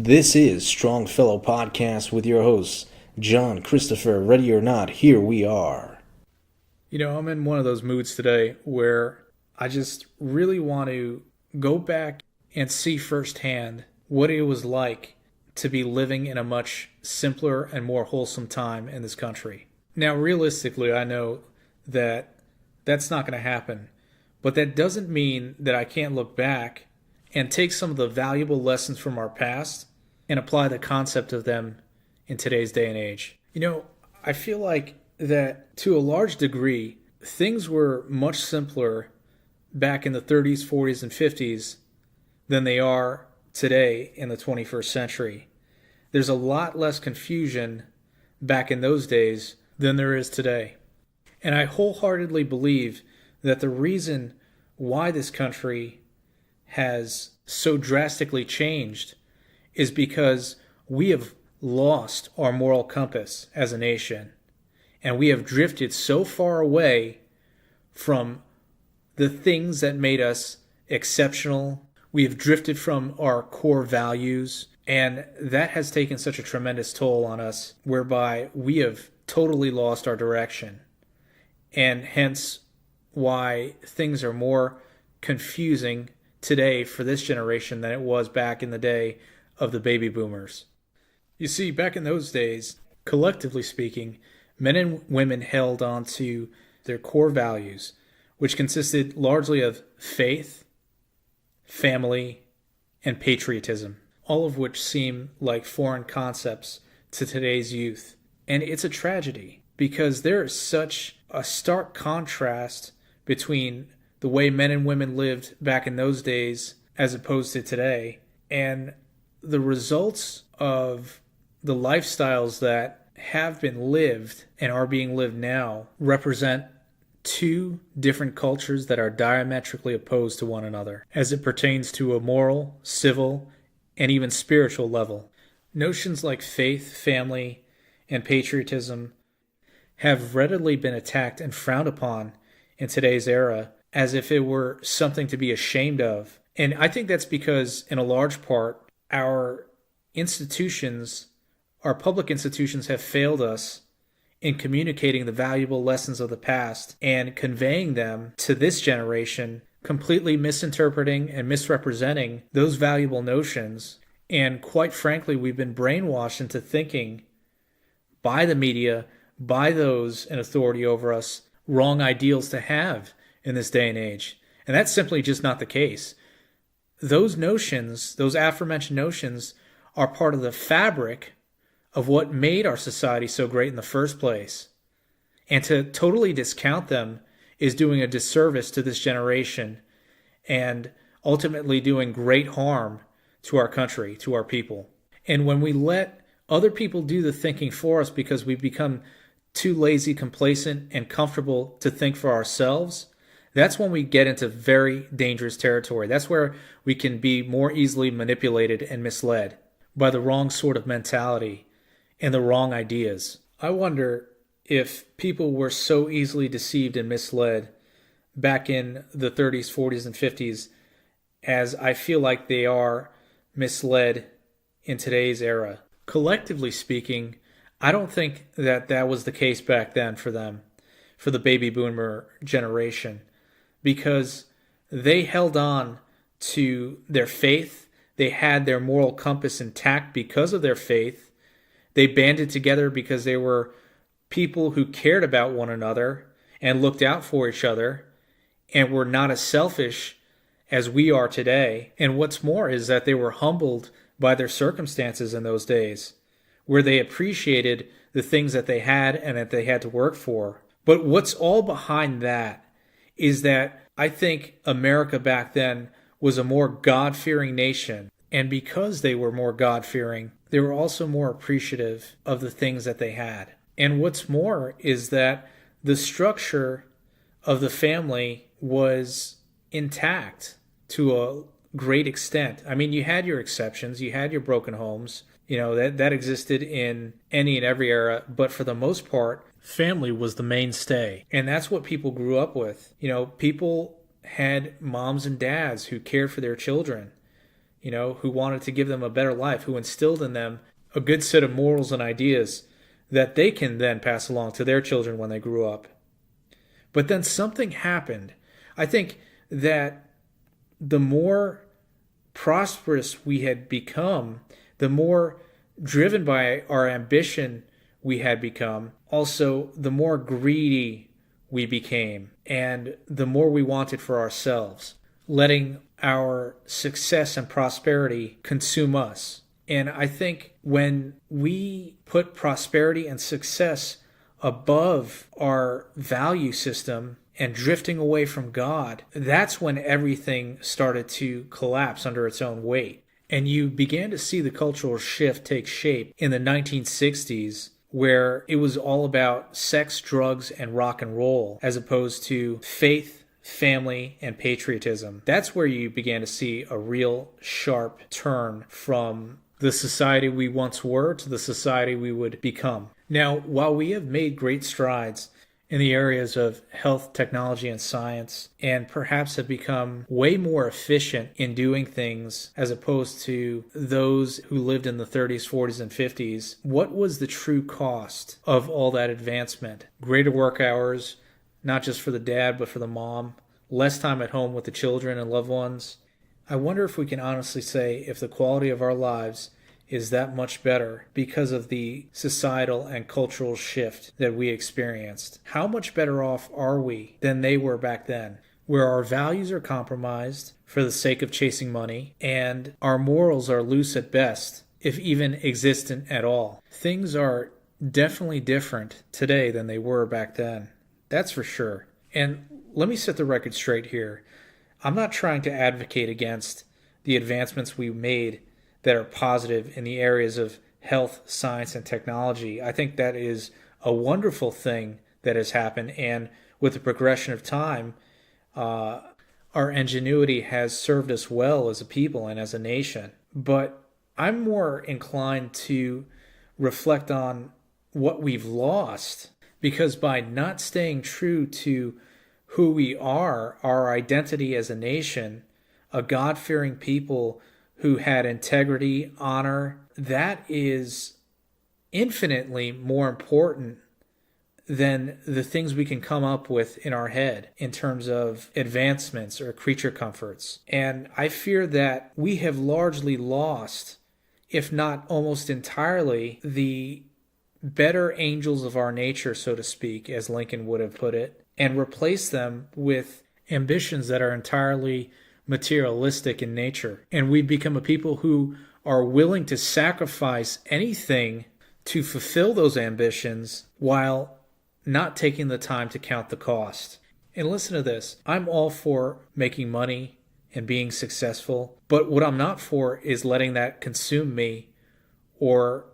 This is Strong Fellow Podcast with your hosts, John Christopher. Ready or not, here we are. I'm in one of those moods today where I just really want to go back and see firsthand what it was like to be living in a much simpler and more wholesome time in this country. Now, realistically, I know that that's not going to happen, but that doesn't mean that I can't look back and take some of the valuable lessons from our past and apply the concept of them in today's day and age. I feel like that to a large degree, things were much simpler back in the 30s, 40s, and 50s than they are today in the 21st century. There's a lot less confusion back in those days than there is today. And I wholeheartedly believe that the reason why this country has so drastically changed is because we have lost our moral compass as a nation, and we have drifted so far away from the things that made us exceptional. We have drifted from our core values, and that has taken such a tremendous toll on us, whereby we have totally lost our direction, and hence why things are more confusing today for this generation than it was back in the day of the baby boomers. You see, back in those days, collectively speaking, men and women held on to their core values, which consisted largely of faith, family, and patriotism, all of which seem like foreign concepts to today's youth. And it's a tragedy because there is such a stark contrast between the way men and women lived back in those days as opposed to today, and the results of the lifestyles that have been lived and are being lived now represent two different cultures that are diametrically opposed to one another as it pertains to a moral, civil, and even spiritual level. Notions like faith, family, and patriotism have readily been attacked and frowned upon in today's era as if it were something to be ashamed of. And I think that's because, in a large part, our institutions, our public institutions, have failed us in communicating the valuable lessons of the past and conveying them to this generation, completely misinterpreting and misrepresenting those valuable notions. And quite frankly, we've been brainwashed into thinking by the media, by those in authority over us, wrong ideals to have in this day and age. And that's simply just not the case. Those notions, those aforementioned notions, are part of the fabric of what made our society so great in the first place. And to totally discount them is doing a disservice to this generation and ultimately doing great harm to our country, to our people. And when we let other people do the thinking for us because we've become too lazy, complacent, and comfortable to think for ourselves, that's when we get into very dangerous territory. That's where we can be more easily manipulated and misled by the wrong sort of mentality and the wrong ideas. I wonder if people were so easily deceived and misled back in the 30s, 40s, and 50s as I feel like they are misled in today's era. Collectively speaking, I don't think that that was the case back then for them, for the baby boomer generation, because they held on to their faith. They had their moral compass intact because of their faith. They banded together because they were people who cared about one another and looked out for each other and were not as selfish as we are today. And what's more is that they were humbled by their circumstances in those days, where they appreciated the things that they had and that they had to work for. But what's all behind that is that I think America back then was a more God-fearing nation. And because they were more God-fearing, they were also more appreciative of the things that they had. And what's more is that the structure of the family was intact to a great extent. I mean, you had your exceptions, you had your broken homes, that existed in any and every era, but for the most part, family was the mainstay. And that's what people grew up with. People had moms and dads who cared for their children. who wanted to give them a better life, who instilled in them a good set of morals and ideas that they can then pass along to their children when they grew up. But then something happened. I think that the more prosperous we had become, the more driven by our ambition we had become, also the more greedy we became, and the more we wanted for ourselves, letting our success and prosperity consume us. And I think when we put prosperity and success above our value system and drifting away from God, that's when everything started to collapse under its own weight. And you began to see the cultural shift take shape in the 1960s, where it was all about sex, drugs, and rock and roll, as opposed to faith, family, and patriotism. That's where you began to see a real sharp turn from the society we once were to the society we would become. Now, while we have made great strides in the areas of health, technology, and science, and perhaps have become way more efficient in doing things as opposed to those who lived in the 30s, 40s, and 50s, what was the true cost of all that advancement? Greater work hours, not just for the dad, but for the mom, less time at home with the children and loved ones. I wonder if we can honestly say if the quality of our lives is that much better because of the societal and cultural shift that we experienced. How much better off are we than they were back then, where our values are compromised for the sake of chasing money, and our morals are loose at best, if even existent at all? Things are definitely different today than they were back then. That's for sure. And let me set the record straight here. I'm not trying to advocate against the advancements we made that are positive in the areas of health, science, and technology. I think that is a wonderful thing that has happened, and with the progression of time, our ingenuity has served us well as a people and as a nation. But I'm more inclined to reflect on what we've lost, because by not staying true to who we are, our identity as a nation, a God-fearing people who had integrity, honor, that is infinitely more important than the things we can come up with in our head in terms of advancements or creature comforts. And I fear that we have largely lost, if not almost entirely, the better angels of our nature, so to speak, as Lincoln would have put it, and replaced them with ambitions that are entirely materialistic in nature. And we've become a people who are willing to sacrifice anything to fulfill those ambitions while not taking the time to count the cost. And listen to this. I'm all for making money and being successful, but what I'm not for is letting that consume me or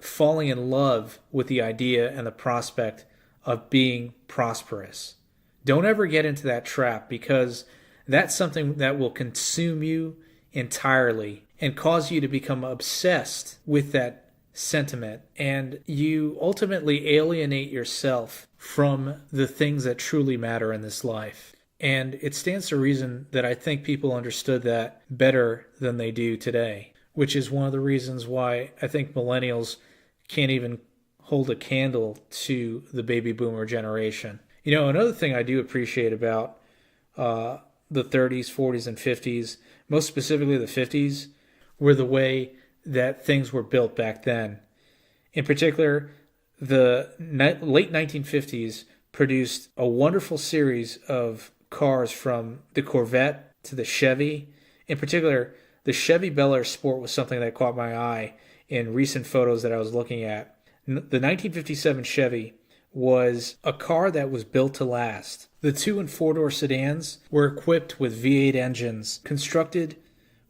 falling in love with the idea and the prospect of being prosperous. Don't ever get into that trap, because that's something that will consume you entirely and cause you to become obsessed with that sentiment. And you ultimately alienate yourself from the things that truly matter in this life. And it stands to reason that I think people understood that better than they do today, which is one of the reasons why I think millennials can't even hold a candle to the baby boomer generation. Another thing I do appreciate about the 30s, 40s, and 50s, most specifically the 50s, were the way that things were built back then. In particular, the late 1950s produced a wonderful series of cars, from the Corvette to the Chevy. In particular, the Chevy Bel Air Sport was something that caught my eye in recent photos that I was looking at. The 1957 Chevy was a car that was built to last. The 2- and 4-door sedans were equipped with V8 engines, constructed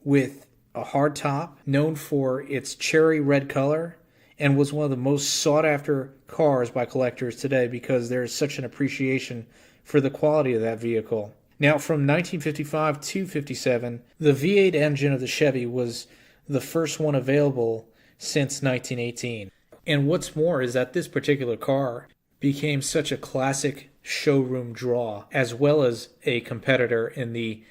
with a hard top, known for its cherry red color, and was one of the most sought-after cars by collectors today because there is such an appreciation for the quality of that vehicle. Now, from 1955 to 57, the V8 engine of the Chevy was the first one available since 1918. And what's more is that this particular car became such a classic showroom draw, as well as a competitor in the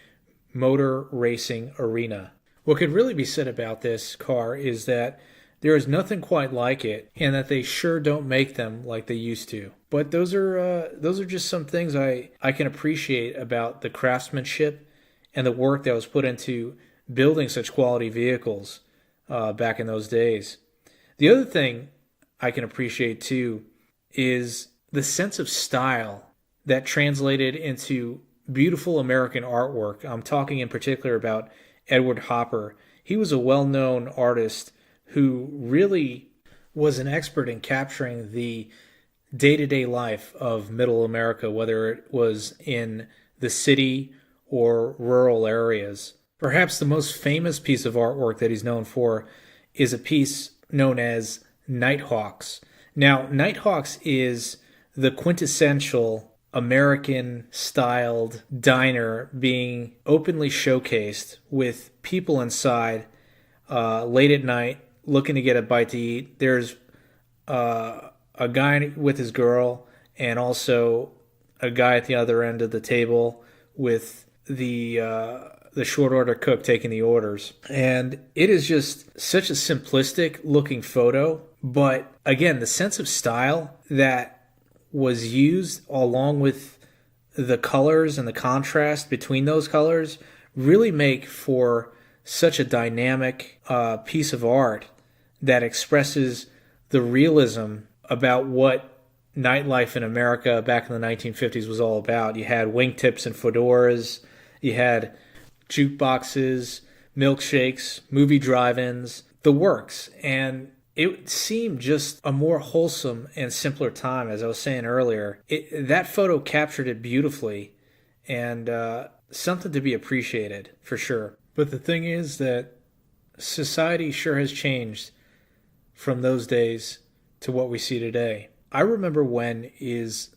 motor racing arena. What could really be said about this car is that there is nothing quite like it, and that they sure don't make them like they used to. But those are just some things I can appreciate about the craftsmanship and the work that was put into building such quality vehicles back in those days. The other thing I can appreciate too is the sense of style that translated into beautiful American artwork. I'm talking in particular about Edward Hopper. He was a well-known artist who really was an expert in capturing the day-to-day life of middle America, whether it was in the city or rural areas. Perhaps the most famous piece of artwork that he's known for is a piece known as Nighthawks. Now, Nighthawks is the quintessential American-styled diner being openly showcased with people inside late at night looking to get a bite to eat. There's a guy with his girl and also a guy at the other end of the table with the short order cook taking the orders. And it is just such a simplistic looking photo, but again, the sense of style that was used along with the colors and the contrast between those colors really make for such a dynamic piece of art that expresses the realism about what nightlife in America back in the 1950s was all about. You had wingtips and fedoras, you had jukeboxes, milkshakes, movie drive-ins, the works. And it seemed just a more wholesome and simpler time, as I was saying earlier. That photo captured it beautifully, and something to be appreciated, for sure. But the thing is that society sure has changed from those days to what we see today. I remember when is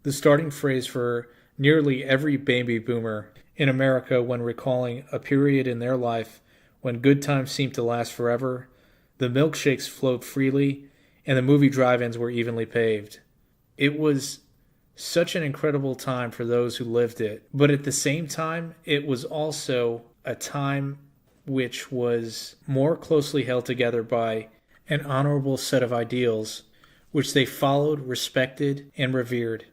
the starting phrase for nearly every baby boomer in America when recalling a period in their life when good times seemed to last forever, the milkshakes flowed freely, and the movie drive-ins were evenly paved. It was such an incredible time for those who lived it, but at the same time, it was also a time which was more closely held together by an honorable set of ideals, which they followed, respected, and revered.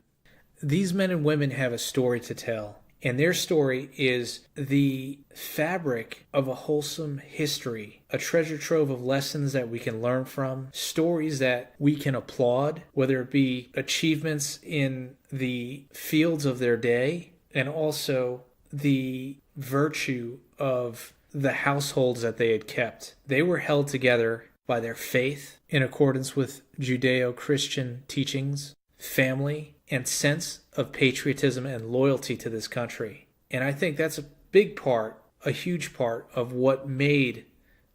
These men and women have a story to tell, and their story is the fabric of a wholesome history, a treasure trove of lessons that we can learn from, stories that we can applaud, whether it be achievements in the fields of their day, and also the virtue of the households that they had kept. They were held together by their faith in accordance with Judeo-Christian teachings, family, and sense of patriotism and loyalty to this country. And I think that's a big part, a huge part of what made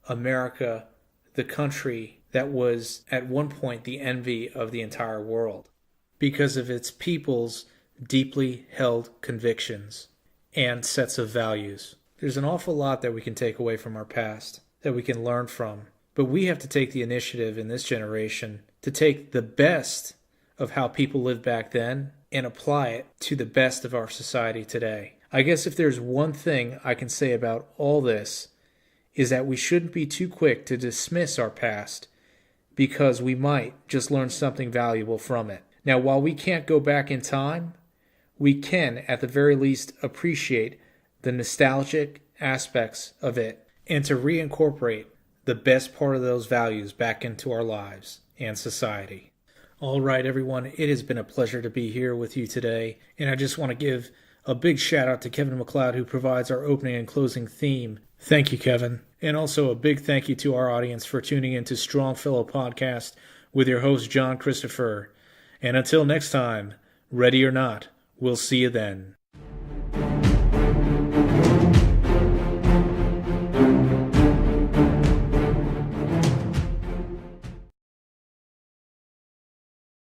America the country that was at one point the envy of the entire world, because of its people's deeply held convictions and sets of values. There's an awful lot that we can take away from our past, that we can learn from, but we have to take the initiative in this generation to take the best of how people lived back then and apply it to the best of our society today. I guess if there's one thing I can say about all this is that we shouldn't be too quick to dismiss our past because we might just learn something valuable from it. Now, while we can't go back in time, we can at the very least appreciate the nostalgic aspects of it and to reincorporate the best part of those values back into our lives and society. All right, everyone, it has been a pleasure to be here with you today, and I just want to give a big shout out to Kevin MacLeod, who provides our opening and closing theme. Thank you, Kevin. And also a big thank you to our audience for tuning in to Strongfellow Podcast with your host, John Christopher. And until next time, ready or not, we'll see you then.